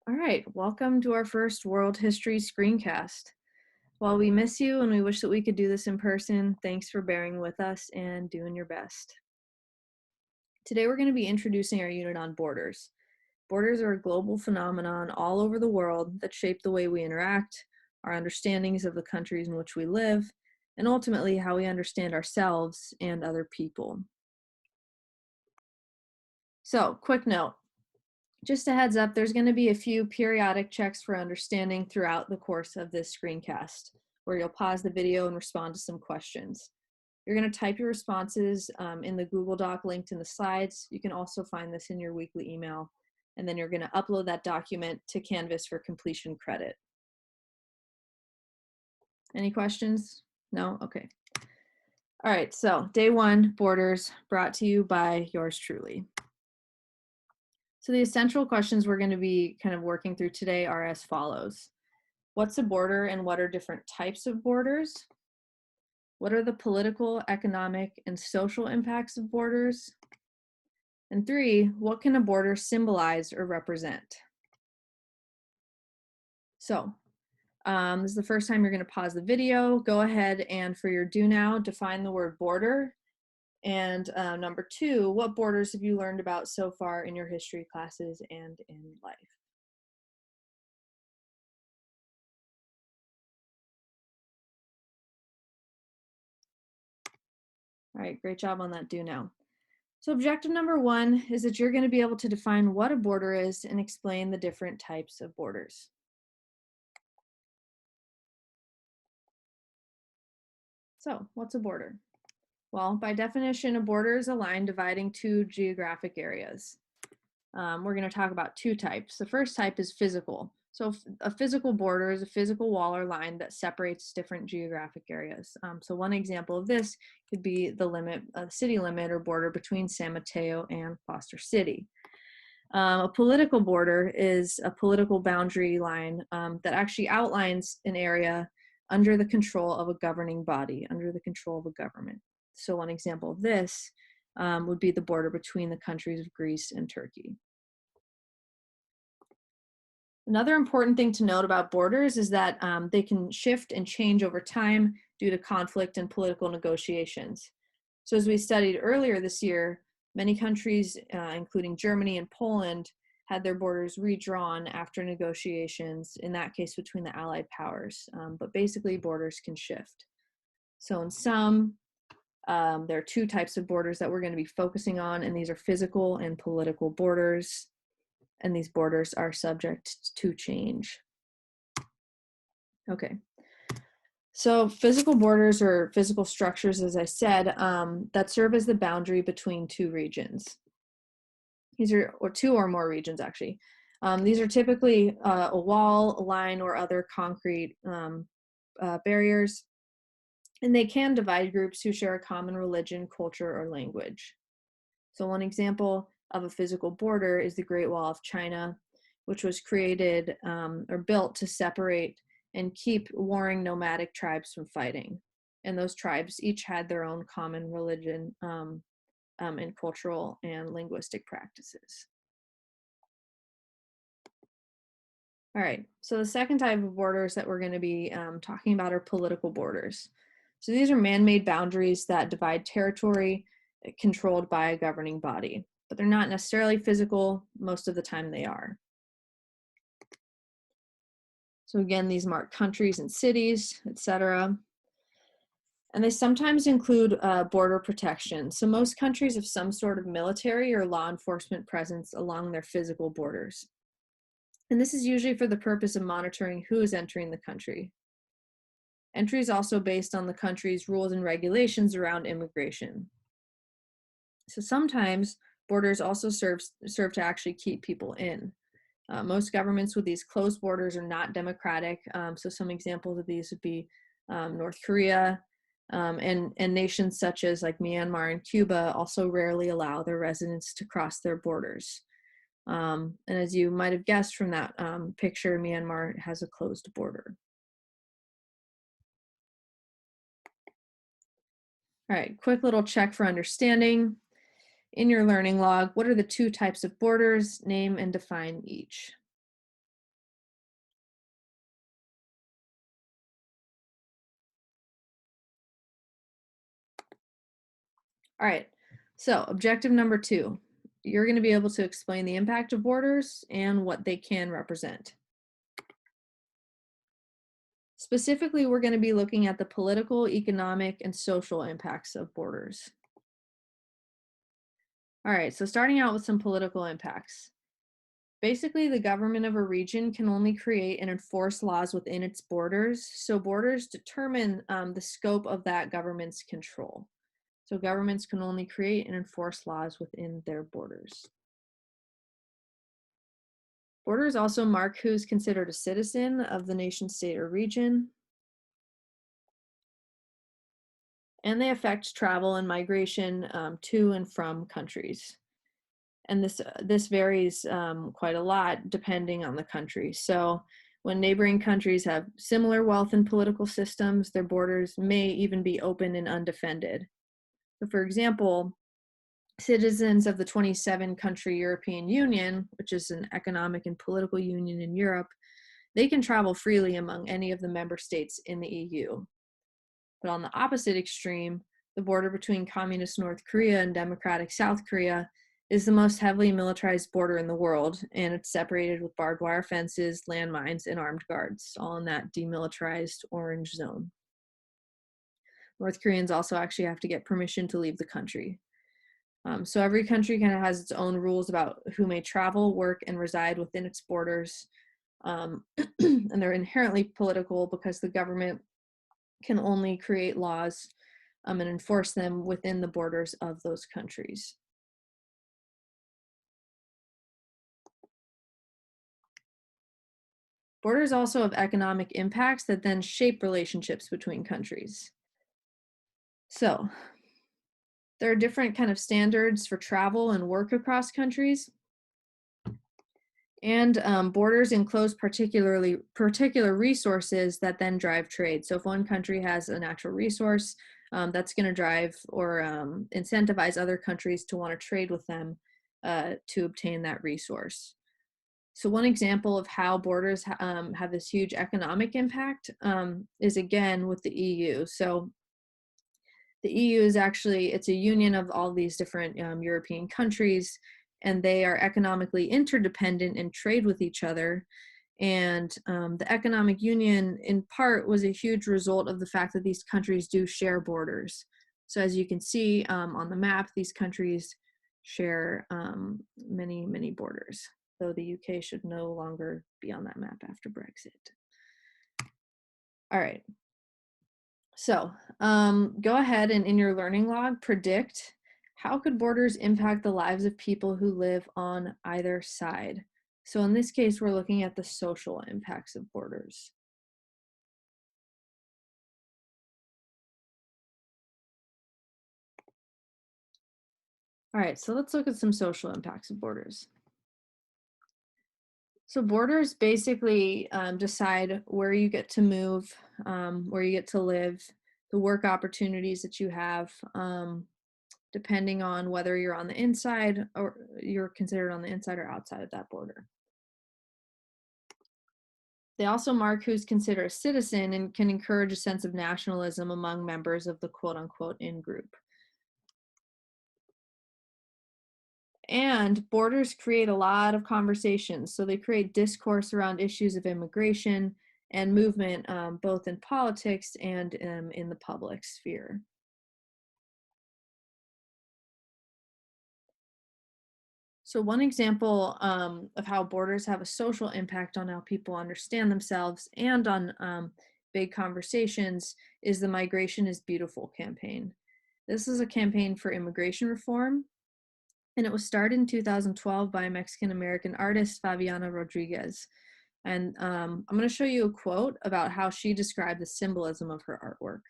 All right, welcome to our first World History screencast. While we miss you and we wish that we could do this in person, thanks for bearing with us and doing your best. Today we're going to be introducing our unit on borders. Borders are a global phenomenon all over the world that shape the way we interact, our understandings of the countries in which we live, and ultimately how we understand ourselves and other people. So, quick note. Just a heads up, there's going to be a few periodic checks for understanding throughout the course of this screencast, where you'll pause the video and respond to some questions. You're going to type your responses in the Google Doc linked in the slides. You can also find this in your weekly email, and then you're going to upload that document to Canvas for completion credit. Any questions? No? Okay. All right, so day one, borders, brought to you by yours truly. So the essential questions we're going to be kind of working through today are as follows. What's a border and what are different types of borders? What are the political, economic, and social impacts of borders? And 3, what can a border symbolize or represent? So this is the first time you're going to pause the video. Go ahead and for your do now, define the word border. And number 2, what borders have you learned about so far in your history classes and in life? All right, great job on that do now. So objective number 1 is that you're going to be able to define what a border is and explain the different types of borders. So what's a border? Well, by definition, a border is a line dividing two geographic areas. We're going to talk about two types. The first type is physical. So a physical border is a physical wall or line that separates different geographic areas. So one example of this could be the limit, city limit or border between San Mateo and Foster City. A political border is a political boundary line that actually outlines an area under the control of a governing body, under the control of a government. So one example of this would be the border between the countries of Greece and Turkey. Another important thing to note about borders is that they can shift and change over time due to conflict and political negotiations. So as we studied earlier this year, many countries, including Germany and Poland, had their borders redrawn after negotiations, in that case between the Allied powers. But basically, borders can shift. So in sum, there are two types of borders that we're going to be focusing on, and these are physical and political borders. And these borders are subject to change. Okay. So physical borders or physical structures, as I said, that serve as the boundary between two regions. These are, or two or more regions actually. These are typically a wall, a line, or other concrete barriers, and they can divide groups who share a common religion, culture, or language. So one example of a physical border is the Great Wall of China, which was created or built to separate and keep warring nomadic tribes from fighting. And those tribes each had their own common religion and cultural and linguistic practices. All right, so the second type of borders that we're going to be talking about are political borders. So these are man-made boundaries that divide territory controlled by a governing body, but they're not necessarily physical. Most of the time they are. So again, these mark countries and cities, etc. And they sometimes include border protection. So most countries have some sort of military or law enforcement presence along their physical borders. And this is usually for the purpose of monitoring who is entering the country. Entry is also based on the country's rules and regulations around immigration. So sometimes borders also serve to actually keep people in. Most governments with these closed borders are not democratic. So some examples of these would be North Korea, and nations such as like Myanmar and Cuba also rarely allow their residents to cross their borders. And as you might have guessed from that picture, Myanmar has a closed border. All right, quick little check for understanding. In your learning log, what are the two types of borders? Name and define each. All right, so objective number 2, you're going to be able to explain the impact of borders and what they can represent. Specifically, we're going to be looking at the political, economic, and social impacts of borders. All right, so starting out with some political impacts. Basically, the government of a region can only create and enforce laws within its borders. So borders determine the scope of that government's control. So governments can only create and enforce laws within their borders. Borders also mark who's considered a citizen of the nation, state, or region. And they affect travel and migration to and from countries. And this varies quite a lot depending on the country. So when neighboring countries have similar wealth and political systems, their borders may even be open and undefended. So for example, citizens of the 27-country European Union, which is an economic and political union in Europe, they can travel freely among any of the member states in the EU. But on the opposite extreme, the border between communist North Korea and democratic South Korea is the most heavily militarized border in the world, and it's separated with barbed wire fences, landmines, and armed guards, all in that demilitarized orange zone. North Koreans also actually have to get permission to leave the country. So every country kind of has its own rules about who may travel, work, and reside within its borders. And they're inherently political because the government can only create laws and enforce them within the borders of those countries. Borders also have economic impacts that then shape relationships between countries. So there are different kind of standards for travel and work across countries. And borders enclose particular resources that then drive trade. So if one country has a natural resource, that's going to drive or incentivize other countries to want to trade with them to obtain that resource. So one example of how borders have this huge economic impact is again with the EU. So the EU is actually, it's a union of all these different European countries, and they are economically interdependent and trade with each other. And the economic union, in part, was a huge result of the fact that these countries do share borders. So as you can see on the map, these countries share many, many borders, though the UK should no longer be on that map after Brexit. All right. So go ahead and in your learning log, predict how could borders impact the lives of people who live on either side. So in this case, we're looking at the social impacts of borders. All right, so let's look at some social impacts of borders. So borders basically decide where you get to move, where you get to live, the work opportunities that you have, depending on whether you're on the inside or you're considered on the inside or outside of that border. They also mark who's considered a citizen and can encourage a sense of nationalism among members of the quote unquote in group. And borders create a lot of conversations. So they create discourse around issues of immigration and movement, both in politics and in the public sphere. So one example of how borders have a social impact on how people understand themselves and on big conversations is the Migration is Beautiful campaign. This is a campaign for immigration reform, and it was started in 2012 by Mexican-American artist Fabiana Rodriguez. And I'm going to show you a quote about how she described the symbolism of her artwork.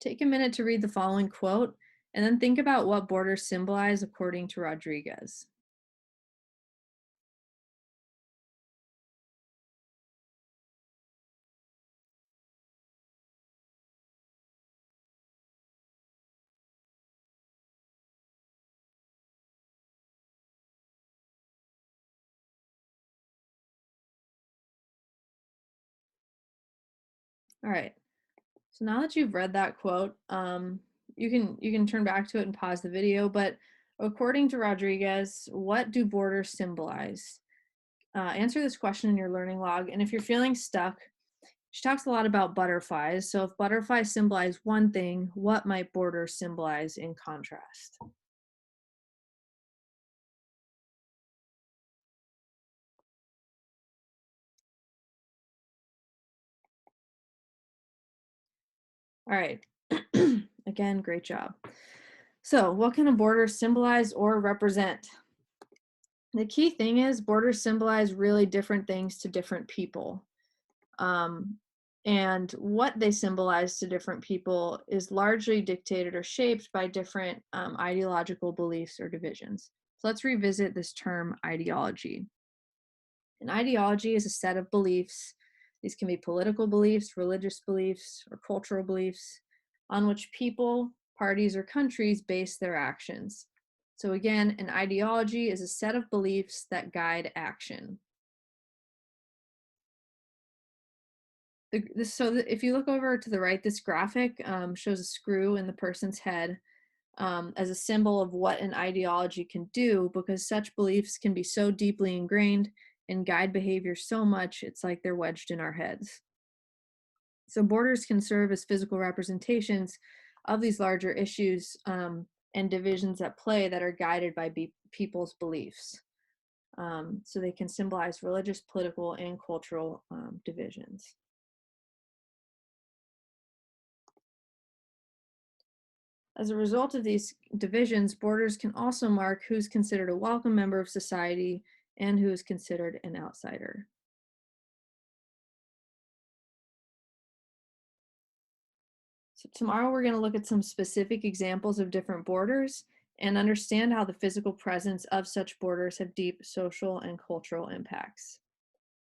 Take a minute to read the following quote, and then think about what borders symbolize according to Rodriguez. All right, So now that you've read that quote, you can turn back to it and pause the video. But according to Rodriguez, what do borders symbolize? Answer this question in your learning log. And if you're feeling stuck, she talks a lot about butterflies. So if butterflies symbolize one thing, what might borders symbolize in contrast? All right. Again, great job. So what can a border symbolize or represent? The key thing is borders symbolize really different things to different people. Um, and what they symbolize to different people is largely dictated or shaped by different ideological beliefs or divisions. So let's revisit this term ideology. An ideology is a set of beliefs. These can be political beliefs, religious beliefs, or cultural beliefs on which people, parties, or countries base their actions. So again, an ideology is a set of beliefs that guide action. If you look over to the right, this graphic shows a screw in the person's head as a symbol of what an ideology can do, because such beliefs can be so deeply ingrained and guide behavior so much, it's like they're wedged in our heads. So borders can serve as physical representations of these larger issues and divisions at play that are guided by people's beliefs. So they can symbolize religious, political, and cultural divisions. As a result of these divisions, borders can also mark who's considered a welcome member of society and who is considered an outsider. So tomorrow we're going to look at some specific examples of different borders and understand how the physical presence of such borders have deep social and cultural impacts.